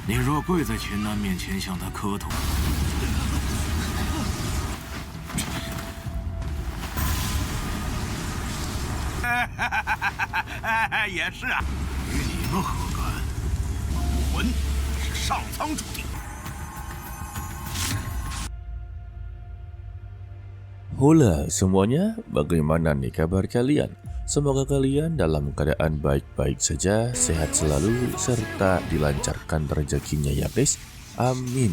你若跪在秦南面前向他磕头，也是啊，与你们何干？武魂是上苍注定。Hola semuanya, bagaimana nih kabar kalian? Semoga kalian dalam keadaan baik-baik saja, sehat selalu, serta dilancarkan rezekinya ya guys. Amin.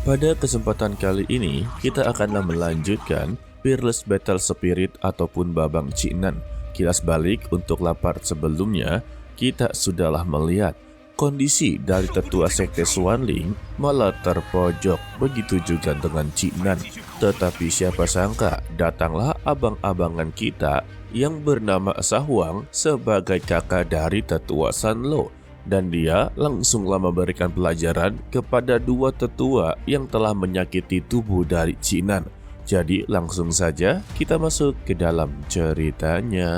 Pada kesempatan kali ini, kita akanlah melanjutkan Fearless Battle Spirit ataupun Babang Cinan. Kilas balik untuk lapar sebelumnya, kita sudahlah melihat kondisi dari tetua sekte Xuanling malah terpojok, begitu juga dengan Cinan. Tetapi siapa sangka datanglah abang-abangan kita yang bernama Sahuang sebagai kakak dari tetua Sanlo. Dan dia langsunglah memberikan pelajaran kepada dua tetua yang telah menyakiti tubuh dari Cinan. Jadi langsung saja kita masuk ke dalam ceritanya.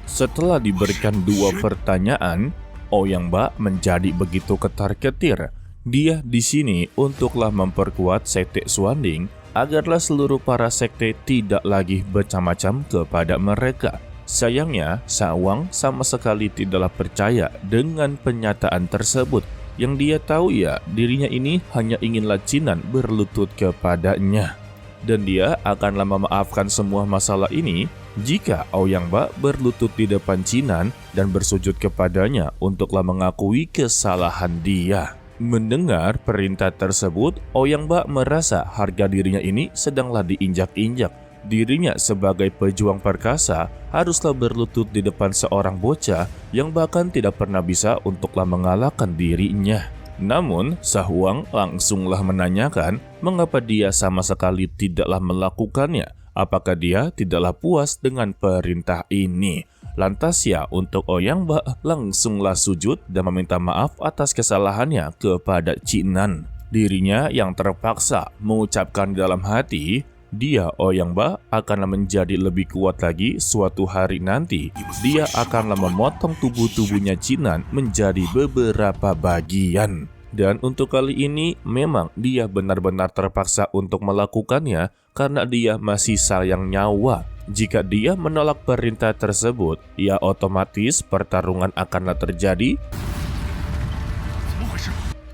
Setelah diberikan dua pertanyaan, Ouyang Ba menjadi begitu ketar-ketir. Dia di sini untuklah memperkuat sekte Xuanling agarlah seluruh para sekte tidak lagi bermacam-macam kepada mereka. Sayangnya, Sahuang sama sekali tidaklah percaya dengan pernyataan tersebut. Yang dia tahu ya, dirinya ini hanya inginlah Cinan berlutut kepadanya. Dan dia akanlah memaafkan semua masalah ini jika Ouyang Ba berlutut di depan Cinan dan bersujud kepadanya untuklah mengakui kesalahan dia. Mendengar perintah tersebut, Ouyang Ba merasa harga dirinya ini sedanglah diinjak-injak. Dirinya sebagai pejuang perkasa haruslah berlutut di depan seorang bocah yang bahkan tidak pernah bisa untuklah mengalahkan dirinya. Namun, Sahuang langsunglah menanyakan mengapa dia sama sekali tidaklah melakukannya. Apakah dia tidaklah puas dengan perintah ini? Lantas ya, untuk Ouyang Ba langsunglah sujud dan meminta maaf atas kesalahannya kepada Cinan. Dirinya yang terpaksa mengucapkan dalam hati, dia Ouyang Ba akan menjadi lebih kuat lagi suatu hari nanti. Dia akanlah memotong tubuhnya Cinan menjadi beberapa bagian. Dan untuk kali ini memang dia benar-benar terpaksa untuk melakukannya karena dia masih sayang nyawa. Jika dia menolak perintah tersebut, ya otomatis pertarungan akanlah terjadi.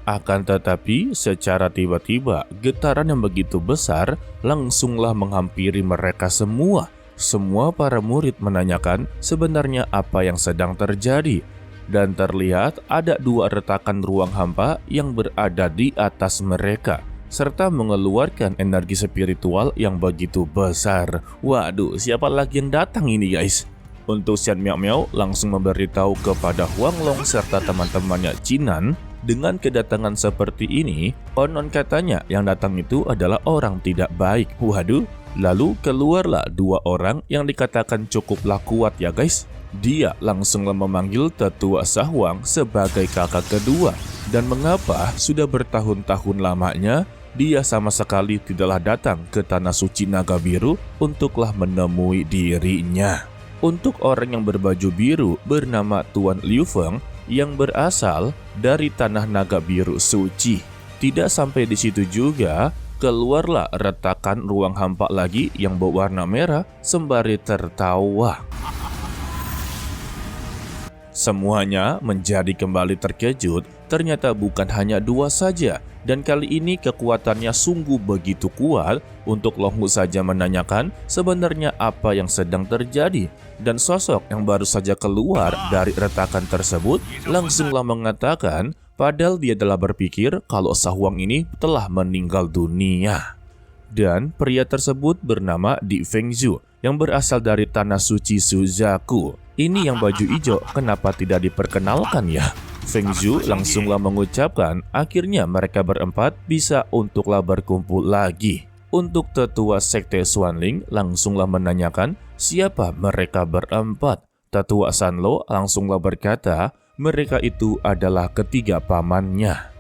Akan tetapi, secara tiba-tiba, getaran yang begitu besar langsunglah menghampiri mereka semua. Semua para murid menanyakan sebenarnya apa yang sedang terjadi. Dan terlihat ada dua retakan ruang hampa yang berada di atas mereka, serta mengeluarkan energi spiritual yang begitu besar. Waduh, siapa lagi yang datang ini guys? Untuk Xian Miao Miao langsung memberitahu kepada Huang Long serta teman-temannya Cinan. Dengan kedatangan seperti ini, konon katanya yang datang itu adalah orang tidak baik. Waduh, lalu keluarlah dua orang yang dikatakan cukuplah kuat ya guys. Dia langsunglah memanggil tetua Sahuang sebagai kakak kedua. Dan mengapa sudah bertahun-tahun lamanya dia sama sekali tidaklah datang ke tanah suci naga biru untuklah menemui dirinya. Untuk orang yang berbaju biru bernama Tuan Liu Feng yang berasal dari tanah naga biru suci. Tidak sampai di situ juga, keluarlah retakan ruang hampa lagi yang berwarna merah sembari tertawa. Semuanya menjadi kembali terkejut, ternyata bukan hanya dua saja, dan kali ini kekuatannya sungguh begitu kuat. Untuk Long Hu saja menanyakan sebenarnya apa yang sedang terjadi, dan sosok yang baru saja keluar dari retakan tersebut langsunglah mengatakan padahal dia telah berpikir kalau Sahuang ini telah meninggal dunia. Dan pria tersebut bernama Di Fengzhu yang berasal dari tanah suci Suzaku. Ini yang baju hijau kenapa tidak diperkenalkan ya? Fengzhu langsunglah mengucapkan akhirnya mereka berempat bisa untuklah berkumpul lagi. Untuk tetua sekte Xuanling langsunglah menanyakan siapa mereka berempat. Tetua Sanlo langsunglah berkata mereka itu adalah ketiga pamannya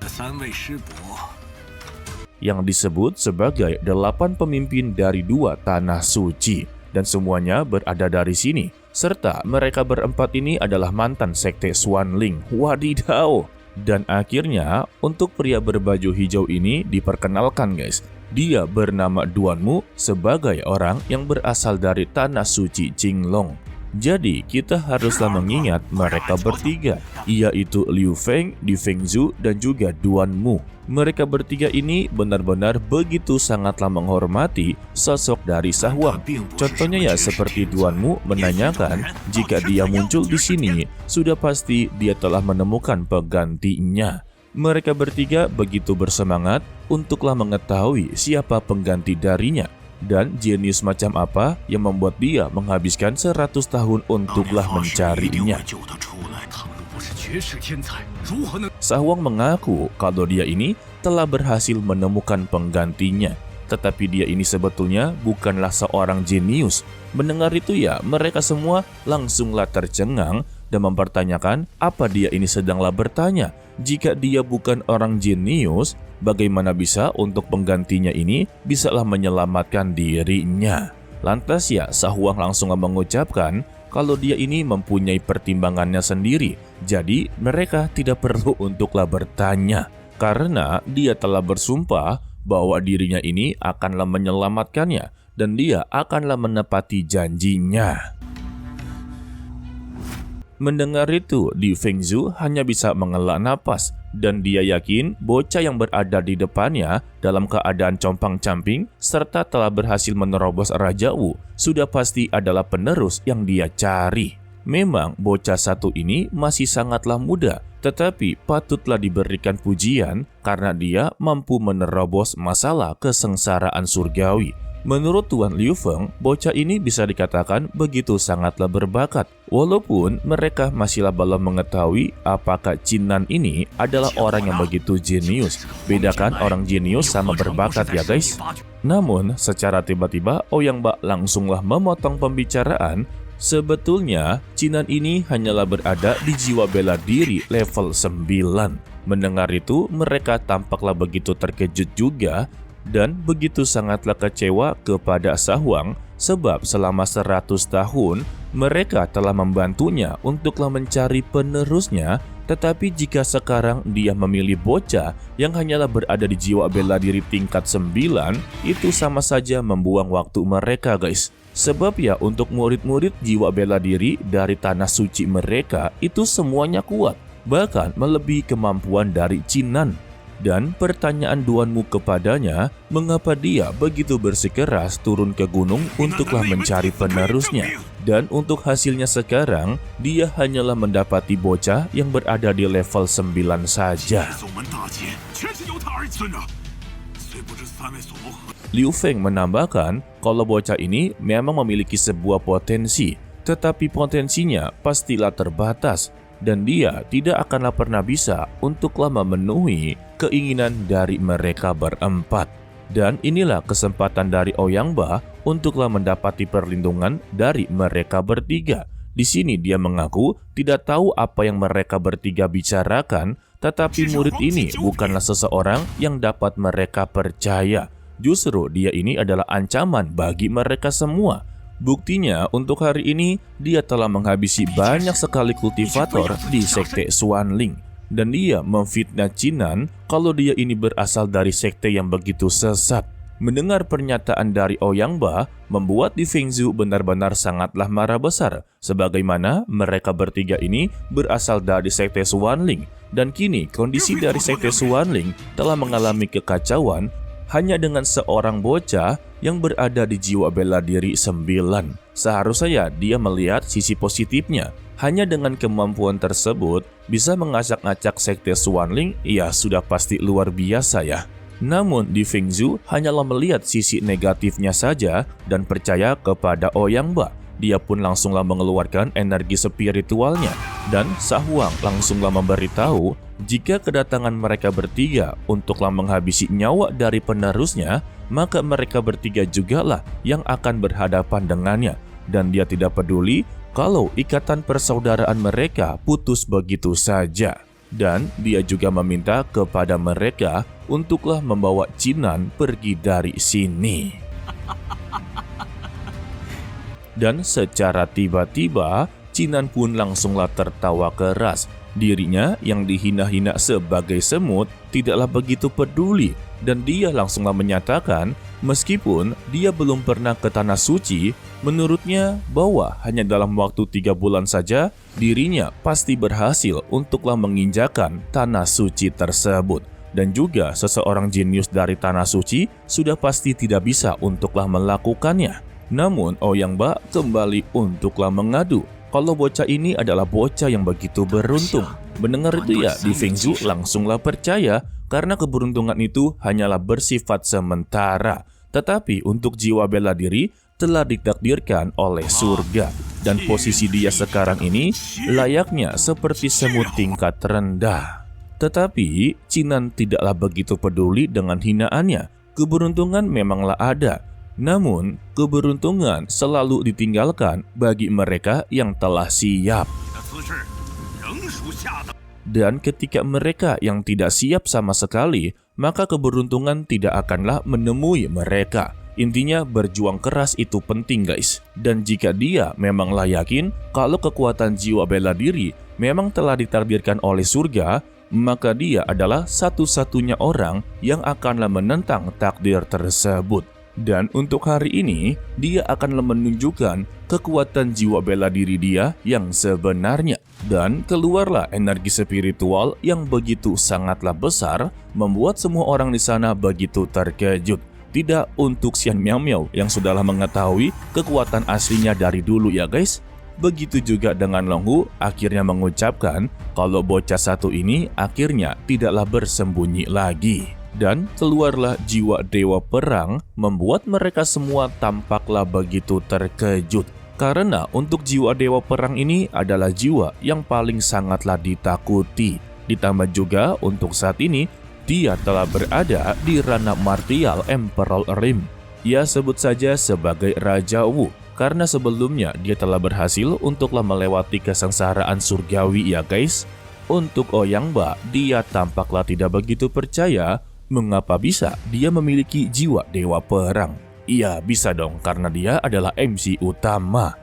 yang disebut sebagai 8 pemimpin dari 2 tanah suci. Dan semuanya berada dari sini. serta mereka berempat ini adalah mantan sekte Xuanling. Wadidaw! Dan akhirnya untuk pria berbaju hijau ini diperkenalkan guys. Dia bernama Duanmu sebagai orang yang berasal dari tanah suci Qinglong. Jadi kita haruslah mengingat mereka bertiga, yaitu Liu Feng, Di Fengzhu, dan juga Duanmu. Mereka bertiga ini benar-benar begitu sangatlah menghormati sosok dari Sahuang. Contohnya ya seperti Duanmu menanyakan jika dia muncul di sini, sudah pasti dia telah menemukan penggantinya. Mereka bertiga begitu bersemangat untuklah mengetahui siapa pengganti darinya. Dan jenius macam apa yang membuat dia menghabiskan 100 tahun untuklah mencarinya. Sahuang mengaku kalau dia ini telah berhasil menemukan penggantinya. Tetapi dia ini sebetulnya bukanlah seorang jenius. Mendengar itu ya, mereka semua langsunglah tercengang dan mempertanyakan apa dia ini sedanglah bertanya. Jika dia bukan orang jenius, bagaimana bisa untuk penggantinya ini bisalah menyelamatkan dirinya? Lantas ya, Sahuang langsung mengucapkan kalau dia ini mempunyai pertimbangannya sendiri. Jadi mereka tidak perlu untuklah bertanya. Karena dia telah bersumpah bahwa dirinya ini akanlah menyelamatkannya dan dia akanlah menepati janjinya. Mendengar itu, Di Fengzhu hanya bisa menghela napas dan dia yakin bocah yang berada di depannya dalam keadaan compang-camping serta telah berhasil menerobos Raja Wu sudah pasti adalah penerus yang dia cari. Memang bocah satu ini masih sangatlah muda, tetapi patutlah diberikan pujian karena dia mampu menerobos masalah kesengsaraan surgawi. Menurut Tuan Liu Feng, bocah ini bisa dikatakan begitu sangatlah berbakat. Walaupun mereka masihlah belum mengetahui apakah Cinan ini adalah orang yang begitu jenius. Bedakan orang jenius sama berbakat ya guys. Namun secara tiba-tiba Ouyang Ba langsunglah memotong pembicaraan. Sebetulnya Cinan ini hanyalah berada di jiwa bela diri level 9. Mendengar itu mereka tampaklah begitu terkejut juga dan begitu sangatlah kecewa kepada Sahuang sebab selama 100 tahun mereka telah membantunya untuklah mencari penerusnya, tetapi jika sekarang dia memilih bocah yang hanyalah berada di jiwa bela diri tingkat 9, itu sama saja membuang waktu mereka guys. Sebab ya untuk murid-murid jiwa bela diri dari tanah suci mereka itu semuanya kuat, bahkan melebihi kemampuan dari Cinan. Dan pertanyaan Duanmu kepadanya, mengapa dia begitu bersikeras turun ke gunung untuklah mencari penerusnya. Dan untuk hasilnya sekarang, dia hanyalah mendapati bocah yang berada di level 9 saja. Liu Feng menambahkan kalau bocah ini memang memiliki sebuah potensi, tetapi potensinya pastilah terbatas. Dan dia tidak akanlah pernah bisa untuklah memenuhi keinginan dari mereka berempat. Dan inilah kesempatan dari Ouyang Ba untuklah mendapati perlindungan dari mereka bertiga. Di sini dia mengaku tidak tahu apa yang mereka bertiga bicarakan, tetapi murid ini bukanlah seseorang yang dapat mereka percaya. Justru dia ini adalah ancaman bagi mereka semua. Buktinya untuk hari ini dia telah menghabisi banyak sekali kultivator di sekte Xuanling. Dan dia memfitnah Cinan kalau dia ini berasal dari sekte yang begitu sesat. Mendengar pernyataan dari Ouyang Ba membuat Di Fengzhu benar-benar sangatlah marah besar. Sebagaimana mereka bertiga ini berasal dari sekte Xuanling. Dan kini kondisi dari sekte Xuanling telah mengalami kekacauan hanya dengan seorang bocah yang berada di jiwa bela diri 9. Seharusnya dia melihat sisi positifnya. Hanya dengan kemampuan tersebut bisa mengacak-ngacak sekte Xuanling, ya sudah pasti luar biasa ya. Namun Di Fengzhu hanyalah melihat sisi negatifnya saja dan percaya kepada Ouyang Ba. Dia pun langsunglah mengeluarkan energi spiritualnya dan Sahuang langsunglah memberitahu jika kedatangan mereka bertiga untuklah menghabisi nyawa dari penerusnya, maka mereka bertiga jugalah yang akan berhadapan dengannya. Dan dia tidak peduli kalau ikatan persaudaraan mereka putus begitu saja. Dan dia juga meminta kepada mereka untuklah membawa Cinan pergi dari sini. Dan secara tiba-tiba, Chinan pun langsunglah tertawa keras. Dirinya yang dihina-hina sebagai semut tidaklah begitu peduli, dan dia langsunglah menyatakan meskipun dia belum pernah ke Tanah Suci, menurutnya bahwa hanya dalam waktu 3 bulan saja dirinya pasti berhasil untuklah menginjakan Tanah Suci tersebut. Dan juga seseorang jenius dari Tanah Suci sudah pasti tidak bisa untuklah melakukannya. Namun Ouyang Ba kembali untuklah mengadu kalau bocah ini adalah bocah yang begitu beruntung. Mendengar itu ya, Di Fengzhu langsunglah percaya karena keberuntungan itu hanyalah bersifat sementara. Tetapi untuk jiwa bela diri telah ditakdirkan oleh surga. Dan posisi dia sekarang ini layaknya seperti semut tingkat rendah. Tetapi Chinan tidaklah begitu peduli dengan hinaannya. Keberuntungan memanglah ada. Namun, keberuntungan selalu ditinggalkan bagi mereka yang telah siap. Dan ketika mereka yang tidak siap sama sekali, maka keberuntungan tidak akanlah menemui mereka. Intinya berjuang keras itu penting guys. Dan jika dia memanglah yakin kalau kekuatan jiwa bela diri memang telah ditakdirkan oleh surga, maka dia adalah satu-satunya orang yang akanlah menentang takdir tersebut. Dan untuk hari ini, dia akan menunjukkan kekuatan jiwa bela diri dia yang sebenarnya. Dan keluarlah energi spiritual yang begitu sangatlah besar, membuat semua orang di sana begitu terkejut. Tidak untuk Xian Miao yang sudahlah mengetahui kekuatan aslinya dari dulu ya guys. Begitu juga dengan Long Hu akhirnya mengucapkan kalau bocah satu ini akhirnya tidaklah bersembunyi lagi. Dan keluarlah jiwa dewa perang membuat mereka semua tampaklah begitu terkejut. Karena untuk jiwa dewa perang ini adalah jiwa yang paling sangatlah ditakuti. Ditambah juga untuk saat ini dia telah berada di ranah martial Emperor Rim. Ia sebut saja sebagai Raja Wu. Karena sebelumnya dia telah berhasil untuklah melewati kesengsaraan surgawi ya guys. Untuk Ouyang Ba, dia tampaklah tidak begitu percaya mengapa bisa dia memiliki jiwa dewa perang. Iya bisa dong karena dia adalah MC utama.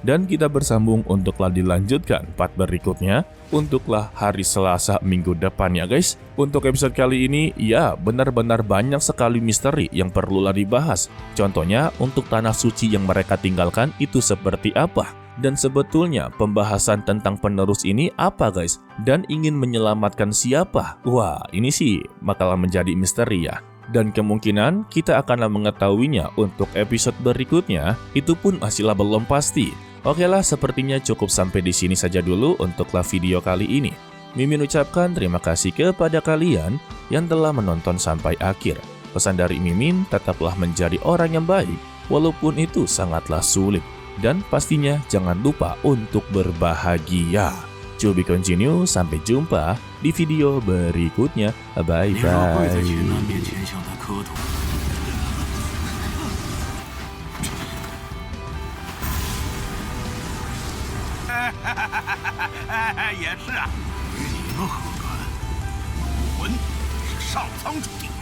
Dan kita bersambung untuklah dilanjutkan part berikutnya untuklah hari Selasa minggu depan ya guys. Untuk episode kali ini ya benar-benar banyak sekali misteri yang perlulah dibahas. Contohnya untuk Tanah Suci yang mereka tinggalkan itu seperti apa. Dan sebetulnya pembahasan tentang penerus ini apa guys? Dan ingin menyelamatkan siapa? Wah ini sih bakalan menjadi misteri ya. Dan kemungkinan kita akan mengetahuinya untuk episode berikutnya, itu pun masihlah belum pasti. Oke lah, sepertinya cukup sampai di sini saja dulu untuklah video kali ini. Mimin ucapkan terima kasih kepada kalian yang telah menonton sampai akhir. Pesan dari Mimin, tetaplah menjadi orang yang baik, walaupun itu sangatlah sulit. Dan pastinya jangan lupa untuk berbahagia. To be continue, sampai jumpa di video berikutnya. Bye 你若跪在 bye. 钱南面前向他磕头，也是啊，与你们何干？武魂是上苍注定。